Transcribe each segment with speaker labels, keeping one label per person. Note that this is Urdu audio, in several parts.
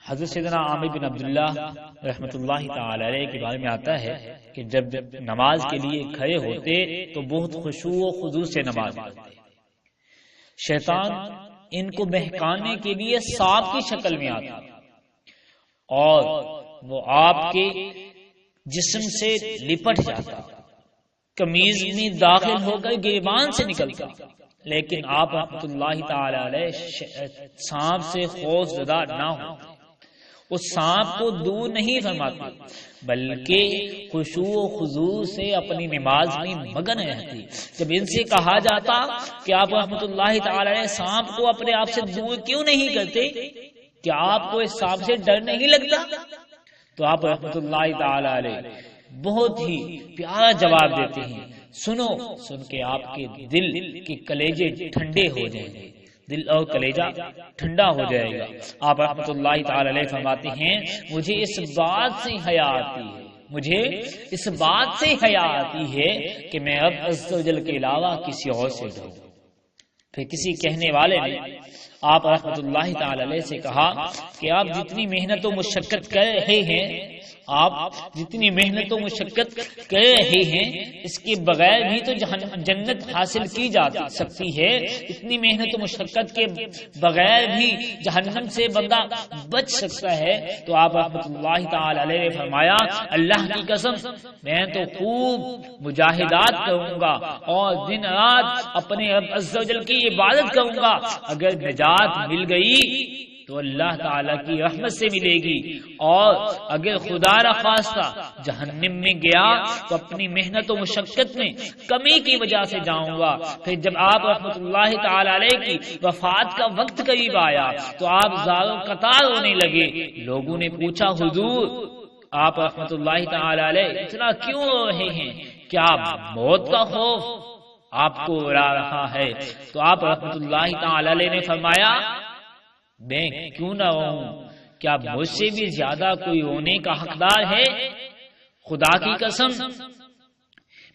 Speaker 1: حضرت سیدنا عامر بن عبداللہ رحمۃ اللہ تعالی علیہ کے بارے میں آتا ہے کہ جب نماز کے لیے کھڑے ہوتے تو بہت خشوع و خضوع سے نماز پڑھتے۔ شیطان ان کو بہکانے کے لیے سانپ کی شکل میں آتا اور وہ آپ کے جسم سے لپٹ جاتا، قمیض میں داخل ہو کر گریبان سے نکلتا، لیکن آپ رحمۃ اللہ تعالی علیہ سانپ سے خوف زدہ نہ ہوتے، اس سانپ کو دور نہیں فرماتے بلکہ خشوع و خضوع سے اپنی نماز میں مگن رہتی۔ جب ان سے کہا جاتا کہ آپ رحمۃ اللہ تعالی علیہ سانپ کو اپنے آپ سے دور کیوں نہیں کرتے، کیا آپ کو اس سانپ سے ڈر نہیں لگتا، تو آپ رحمۃ اللہ تعالی علیہ بہت ہی پیارا جواب دیتے ہیں، سنو، سن کے آپ کے دل کے کلیجے ٹھنڈے ہو جائیں گے، دل اور کلیجہ ٹھنڈا ہو جائے گا۔ آپ رحمۃ اللہ تعالی علیہ فرماتے ہیں، مجھے اس بات سے حیا آتی ہے، مجھے اس بات سے حیا آتی ہے کہ میں رب عز و جل کے علاوہ کسی اور سے ڈروں۔ پھر کسی کہنے والے نے آپ رحمۃ اللہ تعالی علیہ سے کہا کہ آپ جتنی محنت و مشقت کر رہے ہیں، آپ جتنی محنت و مشقت کر رہے ہیں، اس کے بغیر بھی تو جنت حاصل کی جا سکتی ہے، اتنی محنت و مشقت کے بغیر بھی جہنم سے بندہ بچ سکتا ہے۔ تو آپ رحمۃ اللہ تعالی علیہ نے فرمایا، اللہ کی قسم میں تو خوب مجاہدات کروں گا اور دن رات اپنے رب عز و جل کی عبادت کروں گا، اگر نجات مل گئی تو اللہ تعالیٰ کی رحمت سے ملے گی، اور اگر خدا نخواستہ جہنم میں گیا تو اپنی محنت و مشقت میں کمی کی وجہ سے جاؤں گا۔ پھر جب آپ رحمۃ اللہ تعالی علیہ کی وفات کا وقت قریب آیا تو آپ زاروں قطار ہونے لگے۔ لوگوں نے پوچھا، حضور آپ رحمۃ اللہ تعالی علیہ اتنا کیوں رو رہے ہیں، کیا موت کا خوف آپ کو اڑا رہا ہے؟ تو آپ رحمۃ اللہ تعالی علیہ نے فرمایا، میں کیوں نہ رہوں، کیا مجھ سے بھی زیادہ کوئی رونے کا حقدار ہے؟ خدا کی قسم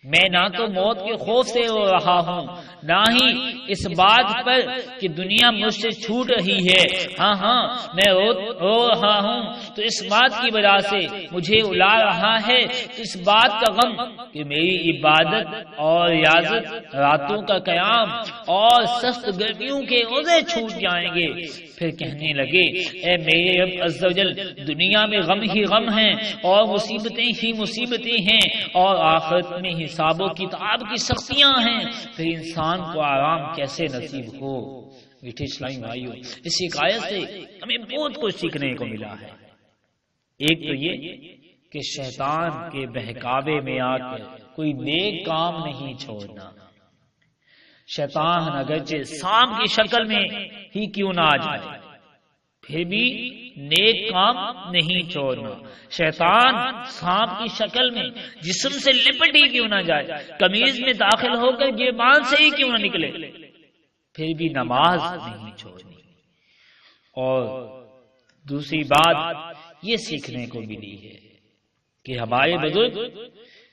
Speaker 1: میں نہ تو موت کے خوف سے رو رہا ہوں، نہ ہی اس بات پر کہ دنیا مجھ سے چھوٹ رہی ہے، ہاں میں رو رہا ہوں تو اس بات کی وجہ سے مجھے الا رہا ہے، تو اس بات کا غم کہ میری عبادت اور ریاضت، راتوں کا قیام اور سخت گرمیوں کے روزے چھوٹ جائیں گے۔ پھر کہنے لگے، اے میرے رب عز و جل، دنیا میں غم ہی غم ہیں اور مصیبتیں ہی مصیبتیں ہیں، اور آخرت میں حساب و کتاب کی سختیاں ہیں، پھر انسان کو آرام کیسے نصیب ہو؟ میٹھے اسلامی بھائیو، اس حکایت سے ہمیں بہت کچھ سیکھنے کو ملا ہے۔ ایک تو یہ کہ شیطان کے بہکاوے میں آ کر کوئی نیک کام نہیں چھوڑنا۔ شیطان اگرچہ سانپ کی شکل میں ہی کیوں نہ آ جائے، پھر بھی نیک کام نہیں چھوڑنا۔ شیطان سانپ کی شکل میں جسم سے لپٹ ہی کیوں نہ جائے، قمیض میں داخل ہو کر گریبان سے ہی کیوں نہ نکلے، پھر بھی نماز نہیں چھوڑنی۔ اور دوسری بات یہ سیکھنے کو ملی ہے کہ ہمارے بزرگ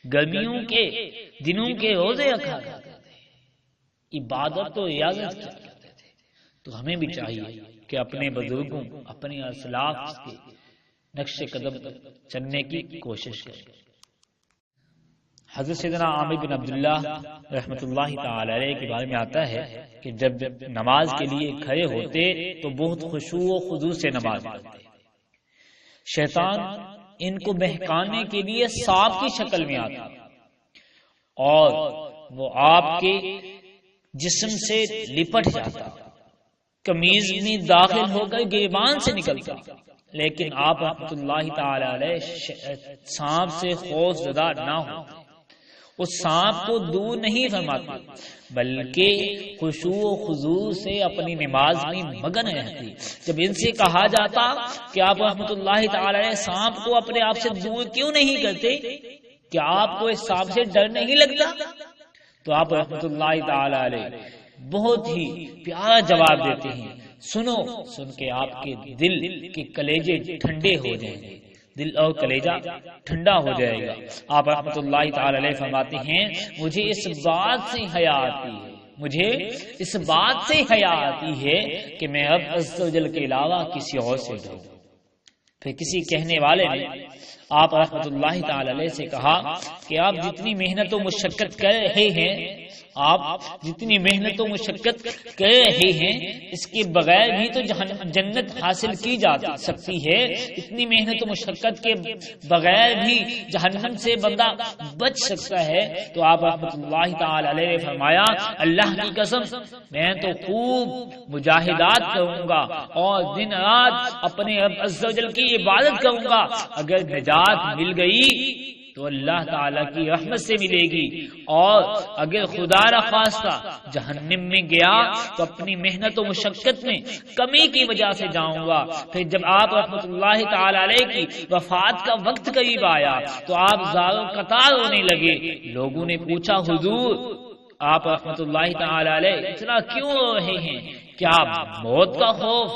Speaker 1: گرمیوں کے دنوں کے روزے رکھا کرتے تھے، عبادت و ریاضت کیا کرتے تھے، تو ہمیں بھی چاہیے کہ اپنے بزرگوں، اپنے اسلاف کے نقش قدم پر چلنے کی کوشش کریں۔ حضرت سیدنا عامر بن عبداللہ رحمۃ اللہ تعالی علیہ کے بارے میں آتا ہے کہ جب نماز کے لیے کھڑے ہوتے تو بہت خشوع و خضوع سے نماز پڑھتے۔ شیطان ان کو بہکانے کے لیے سانپ کی شکل میں آتا اور وہ آپ کے جسم سے لپٹ جاتا، قمیض میں داخل ہو کر گریبان سے نکلتا، لیکن آپ رحمۃ اللہ تعالی علیہ سانپ سے خوف زدہ نہ ہوتے، اس سانپ کو دور نہیں فرماتے بلکہ خشوع و خضوع سے اپنی نماز میں مگن رہتی۔ جب ان سے کہا جاتا کہ آپ رحمۃ اللہ تعالی علیہ سانپ کو اپنے آپ سے دور کیوں نہیں کرتے، کیا آپ کو اس سانپ سے ڈر نہیں لگتا، تو آپ رحمۃ اللہ تعالی علیہ بہت ہی پیارا جواب دیتے ہیں، سنو، سن کے آپ کے دل کے کلیجے ٹھنڈے ہو جائیں گے، دل اور کلیجہ ٹھنڈا ہو جائے گا۔ آپ رحمۃ اللہ تعالی علیہ فرماتے ہیں، مجھے اس بات سے حیا آتی ہے، مجھے اس بات سے حیا آتی ہے کہ میں رب عز و جل کے علاوہ کسی اور سے ڈروں۔ پھر کسی کہنے والے نے آپ رحمت اللہ تعالی علیہ سے کہا کہ آپ جتنی محنت و مشقت کر رہے ہیں، آپ جتنی محنت و مشقت کر رہے ہیں، اس کے بغیر بھی تو جنت حاصل کی جا سکتی ہے، اتنی محنت و مشقت کے بغیر بھی جہنم سے بندہ بچ سکتا ہے۔ تو آپ رحمت اللہ تعالی علیہ نے فرمایا اللہ کی قسم میں تو خوب مجاہدات کروں گا اور دن رات اپنے رب عز و جل کی عبادت کروں گا، اگر نجات مل گئی تو اللہ تعالیٰ کی رحمت سے ملے گی، اور اگر خدا نخواستہ جہنم میں گیا تو اپنی محنت و مشقت میں کمی کی وجہ سے جاؤں گا۔ پھر جب آپ رحمت اللہ تعالی علیہ کی وفات کا وقت قریب آیا تو آپ زار و قطار ہونے لگے۔ لوگوں نے پوچھا حضور آپ رحمت اللہ تعالی علیہ اتنا کیوں رو رہے ہیں؟ کیا موت کا خوف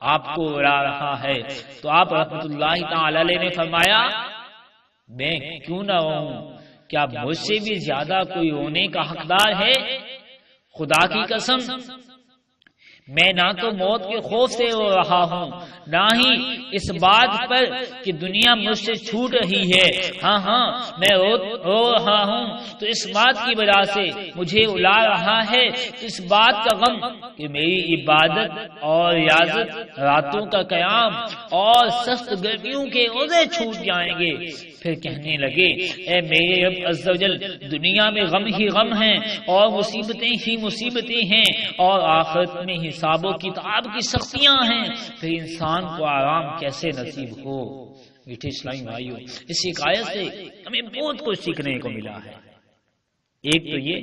Speaker 1: آپ کو اڑا رہا ہے؟ تو آپ رحمت اللہ تعالی علیہ نے فرمایا میں کیوں نہ ہوں، کیا مجھ سے بھی زیادہ کوئی ہونے کا حقدار ہے؟ خدا کی قسم میں نہ تو موت کے خوف سے رو رہا ہوں، نہ ہی اس بات پر کہ دنیا مجھ سے چھوٹ رہی ہے۔ ہاں میں رو رہا ہوں تو اس بات کی وجہ سے مجھے الا رہا ہے، اس بات کا غم کہ میری عبادت اور ریاضت، راتوں کا قیام اور سخت گرمیوں کے روزے چھوٹ جائیں گے۔ پھر کہنے لگے اے میرے رب عز و جل، دنیا میں غم ہی غم ہیں اور مصیبتیں ہی مصیبتیں ہیں، اور آخرت میں حساب و کتاب کی سختیاں ہیں، پھر انسان کو آرام کیسے نصیب ہو؟ میٹھے اسلامی بھائیو، اس حکایت سے ہمیں بہت کچھ سیکھنے کو ملا ہے۔ ایک تو یہ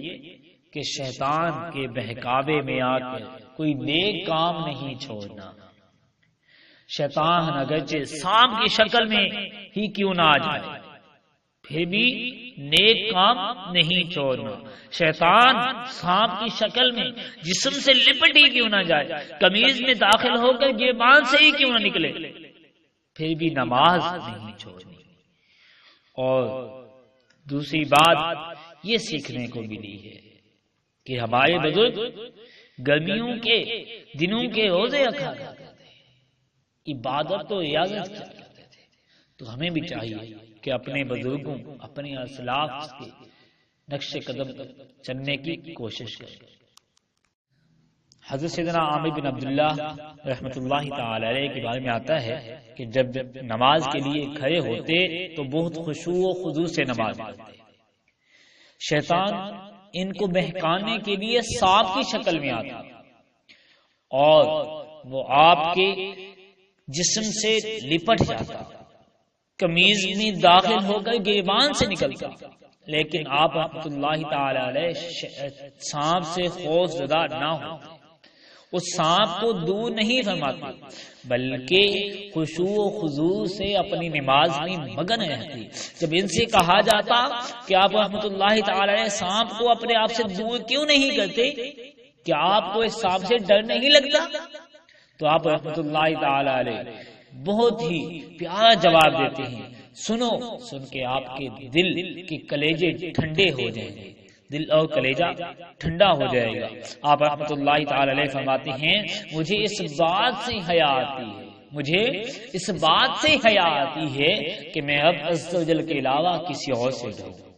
Speaker 1: کہ شیطان کے بہکاوے میں آ کر کوئی نیک کام نہیں چھوڑنا۔ شیطان اگرچہ سانپ کی شکل میں ہی کیوں نہ آ جائے پھر بھی نیک کام نہیں چھوڑنا۔ شیطان سانپ کی شکل میں جسم سے لپٹ ہی کیوں نہ جائے، قمیض میں داخل ہو کر گریبان سے ہی کیوں نہ نکلے، پھر بھی نماز نہیں چھوڑنی۔ اور دوسری بات یہ سیکھنے کو ملی ہے کہ ہمارے بزرگ گرمیوں کے دنوں کے روزے رکھا کرتے تھے، عبادت و ریاضت کیا کرتے تھے۔ تو ہمیں بھی چاہیے کہ اپنے بزرگوں، اپنے اسلاف کے نقش قدم پر چلنے کی کوشش کریں۔ حضرت سیدنا عامر بن عبداللہ رحمۃ اللہ تعالی علیہ کے بارے میں آتا ہے کہ جب نماز کے لیے کھڑے ہوتے تو بہت خشوع و خضوع سے نماز پڑھتے۔ شیطان ان کو بہکانے کے لیے سانپ کی شکل میں آتا اور وہ آپ کے جسم سے لپٹ جاتا، قمیض میں داخل ہو کر گریبان سے نکلتا، لیکن آپ رحمۃ اللہ تعالی علیہ سانپ سے خوف زدہ نہ ہوتے، اس سانپ کو دور نہیں فرماتے، بلکہ خشوع و خضوع سے اپنی نماز میں مگن رہتی۔ جب ان سے کہا جاتا کہ آپ رحمۃ اللہ تعالی علیہ سانپ کو اپنے آپ سے دور کیوں نہیں کرتے، کیا آپ کو اس سانپ سے ڈر نہیں لگتا؟ تو آپ رحمۃ اللہ تعالی علیہ بہت ہی پیارا جواب دیتے ہیں، سنو، سن کے آپ کے دل کے کلیجے ٹھنڈے ہو جائیں گے، دل اور کلیجہ ٹھنڈا ہو جائے گا۔ آپ رحمۃ اللہ تعالی علیہ فرماتے ہیں مجھے اس بات سے حیا آتی ہے، مجھے اس بات سے حیا آتی ہے کہ میں اب عز و جل کے علاوہ کسی اور سے ڈروں۔